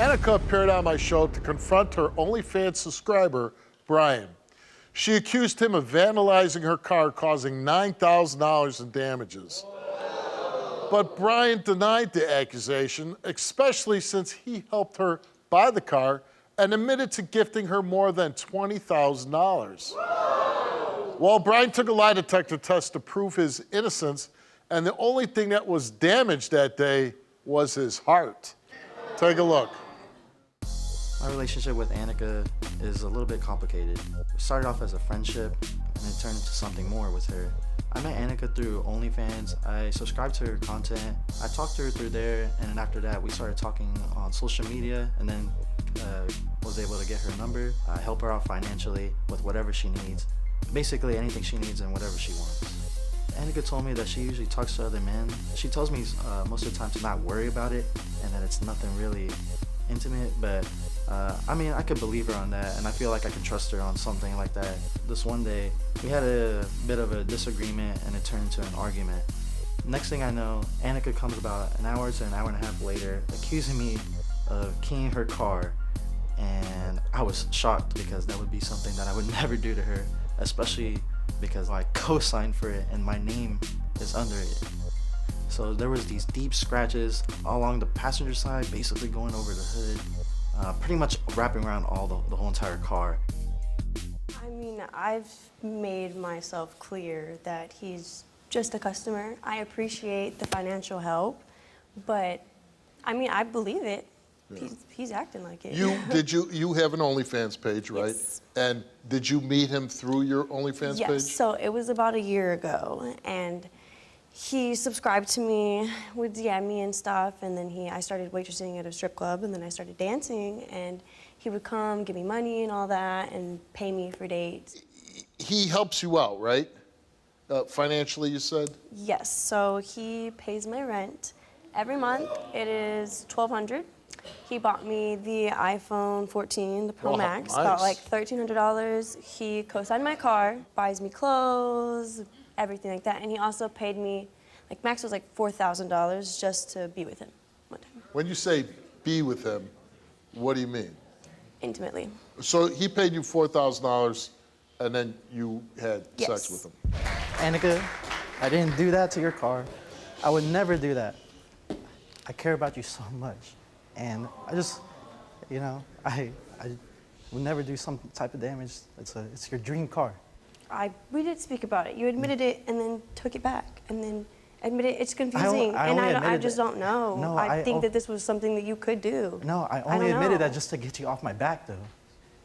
Anikka appeared on my show to confront her OnlyFans subscriber, Brian. She accused him of vandalizing her car, causing $9,000 in damages. But Brian denied the accusation, especially since he helped her buy the car and admitted to gifting her more than $20,000. Well, Brian took a lie detector test to prove his innocence, and the only thing that was damaged that day was his heart. Take a look. My relationship with Anikka is a little bit complicated. It started off as a friendship, and it turned into something more with her. I met Anikka through OnlyFans. I subscribed to her content. I talked to her through there, and then after that, we started talking on social media, and then was able to get her number, help her out financially with whatever she needs. Basically, anything she needs and whatever she wants. Anikka told me that she usually talks to other men. She tells me most of the time to not worry about it, and that it's nothing really intimate, but I mean, I could believe her on that, and I feel like I can trust her on something like that. This one day, we had a bit of a disagreement, and it turned into an argument. Next thing I know, Anikka comes about an hour to an hour and a half later, accusing me of keying her car, and I was shocked because that would be something that I would never do to her, especially because I co-signed for it, and my name is under it. So there was these deep scratches all along the passenger side, basically going over the hood. Pretty much wrapping around the whole entire car. I mean, I've made myself clear that he's just a customer. I appreciate the financial help, but I mean, I believe it. Yeah. He's acting like it. You have an OnlyFans page, right? Yes. And did you meet him through your OnlyFans page? Yes, so it was about a year ago, and he subscribed to me, would DM me and stuff, and then I started waitressing at a strip club, and then I started dancing, and he would come, give me money and all that, and pay me for dates. He helps you out, right? Financially, you said? Yes, so he pays my rent. Every month, it is $1,200. He bought me the iPhone 14, the Pro Max, nice. about like $1,300. He co-signed my car, buys me clothes, everything like that, and he also paid me, like max was like $4,000 just to be with him one time. When you say be with him, what do you mean? Intimately. So he paid you $4,000 and then you had sex with him? Anikka, I didn't do that to your car. I would never do that. I care about you so much. And I just, you know, I would never do some type of damage. It's your dream car. We did speak about it. You admitted it and then took it back and then admitted it's confusing. I just don't know. No, I think that this was something that you could do. No, I only admitted that just to get you off my back, though.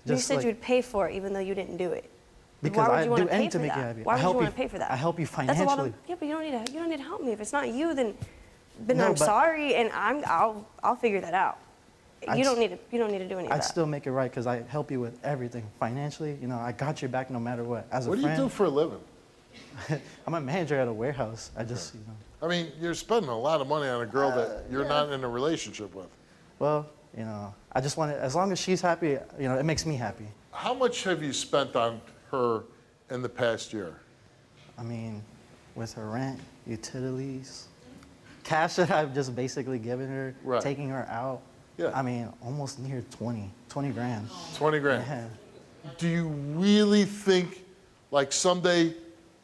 You said you would pay for it even though you didn't do it. Because Why would you want to pay anything for to make you that? happy. Why would you want to pay for that? I help you financially. That's a lot of, yeah, but you don't need to help me. If it's not you, then I'm sorry, and I'll figure that out. You don't need to do any of that. I'd still make it right because I help you with everything financially. You know, I got your back no matter what. As a friend. What do you do for a living? I'm a manager at a warehouse. I just, you know. I mean, you're spending a lot of money on a girl that you're not in a relationship with. Well, you know, I just want to, as long as she's happy, you know, it makes me happy. How much have you spent on her in the past year? I mean, with her rent, utilities, cash that I've just basically given her, taking her out. Yeah. I mean, almost near 20 grand. 20 grand. Yeah. Do you really think, like, someday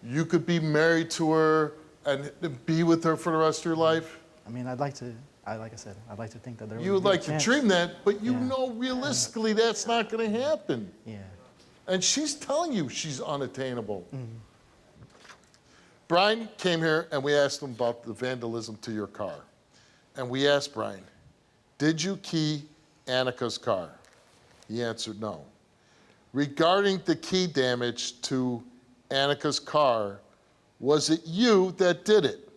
you could be married to her and be with her for the rest of your life? I mean, I'd like to, like I said, I'd like to think that there would be You would like to dream that, but you Yeah. know realistically that's not going to happen. Yeah. And she's telling you she's unattainable. Mm-hmm. Brian came here and we asked him about the vandalism to your car. And we asked Brian, did you key Anikka's car? He answered no. Regarding the key damage to Anikka's car, was it you that did it?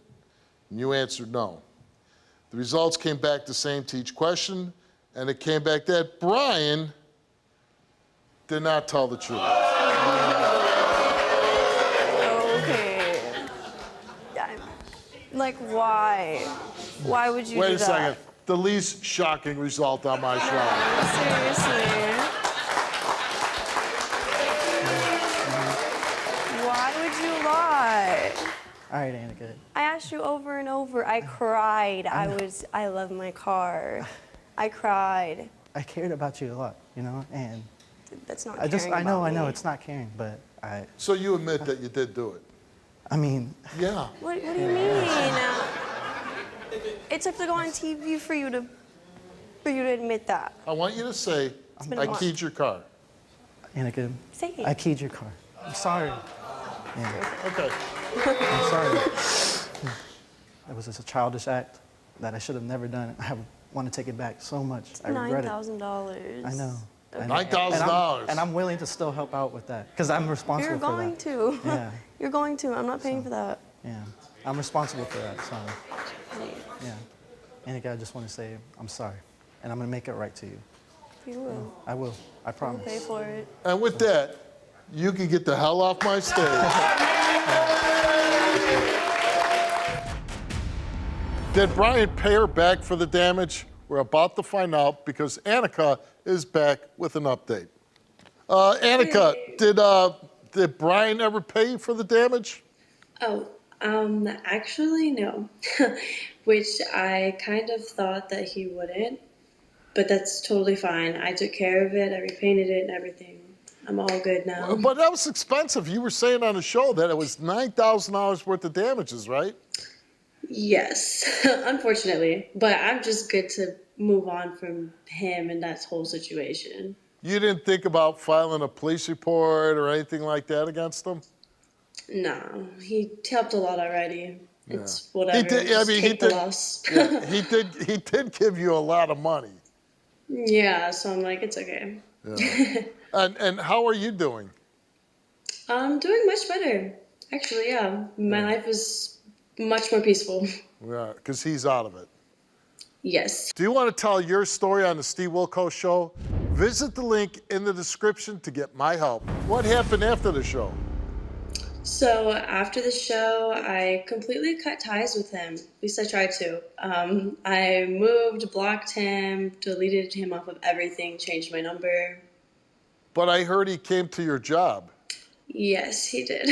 And you answered no. The results came back the same to each question, and it came back that Brian did not tell the truth. Okay. Like, why? Why would you do that? Wait a second. The least shocking result on my show. Seriously. Why would you lie? All right, Anikka. I asked you over and over. I cried. I love my car. I cried. I cared about you a lot, you know, and That's not I caring I know, about me. it's not caring, but So you admit that you did do it? I mean, Yeah. What do you mean? It took to go on TV for you to admit that. I want you to say, been a I lot. keyed your car. Anikka, Say it. I keyed your car. I'm sorry. Yeah, Okay. I'm sorry. It was just a childish act that I should have never done. I want to take it back so much. I regret it. $9,000. I know. Okay. $9,000. And I'm willing to still help out with that because I'm responsible You're for that. going to. Yeah. You're going to. I'm not paying for that. Yeah, I'm responsible for that, so yeah. Anikka, I just want to say I'm sorry, and I'm gonna make it right to you. You will. I will, I I'll promise. pay for it. And with that, you can get the hell off my stage. Did Brian pay her back for the damage? We're about to find out because Anikka is back with an update. Anikka, did Brian ever pay you for the damage? Oh, actually, no. Which I kind of thought that he wouldn't, but that's totally fine. I took care of it, I repainted it and everything. I'm all good now. But that was expensive. You were saying on the show that it was $9,000 worth of damages, right? Yes, unfortunately. But I'm just good to move on from him and that whole situation. You didn't think about filing a police report or anything like that against him? No, he helped a lot already. It's He whatever. did, Just he take the did, loss. yeah, he did give you a lot of money. Yeah, so I'm like, it's okay. Yeah. And how are you doing? I'm doing much better. Actually, yeah. My life is much more peaceful. Yeah, because he's out of it. Yes. Do you want to tell your story on the Steve Wilkos Show? Visit the link in the description to get my help. What happened after the show? So after the show, I completely cut ties with him. At least I tried to. I moved, blocked him, deleted him off of everything, changed my number. But I heard he came to your job. Yes, he did.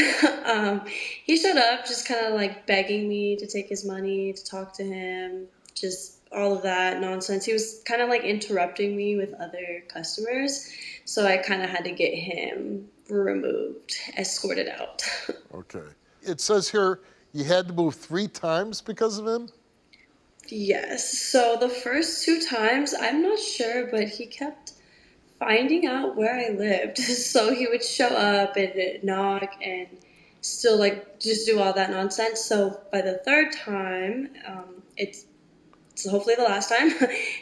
He showed up just kind of like begging me to take his money, to talk to him, just all of that nonsense. He was kind of like interrupting me with other customers. So I kind of had to get him removed, escorted out. Okay. It says here you had to move 3 times because of him? Yes. So the first 2 times, I'm not sure, but he kept finding out where I lived. So he would show up and knock and still like just do all that nonsense. So by the 3rd time, it's hopefully the last time.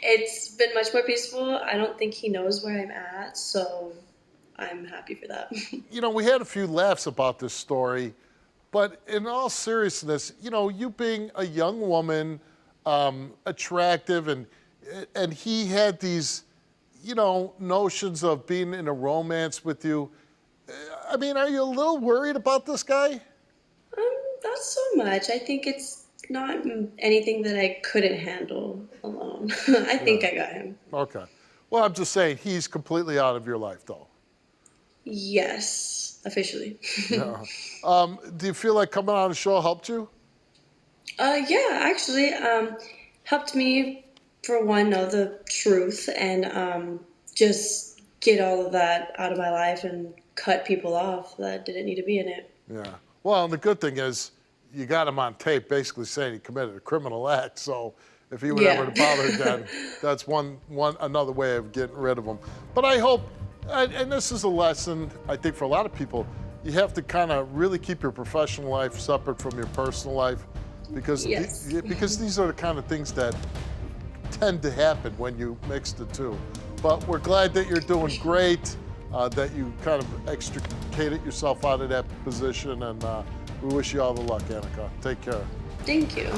It's been much more peaceful. I don't think he knows where I'm at, so I'm happy for that. You know, we had a few laughs about this story, but in all seriousness, you know, you being a young woman, attractive, and he had these, you know, notions of being in a romance with you. I mean, are you a little worried about this guy? Not so much. I think it's not anything that I couldn't handle alone. I think I got him. Okay. Well, I'm just saying he's completely out of your life, though. Yes, officially. Yeah. Do you feel like coming on the show helped you? Yeah, actually, helped me, for one, know the truth and just get all of that out of my life and cut people off that didn't need to be in it. Yeah. Well, and the good thing is you got him on tape basically saying he committed a criminal act. So if he were ever to bother again, that's another way of getting rid of him. But I hope, and this is a lesson, I think, for a lot of people, you have to kind of really keep your professional life separate from your personal life because, because these are the kind of things that tend to happen when you mix the two. But we're glad that you're doing great, that you kind of extricated yourself out of that position, and we wish you all the luck, Anikka. Take care. Thank you.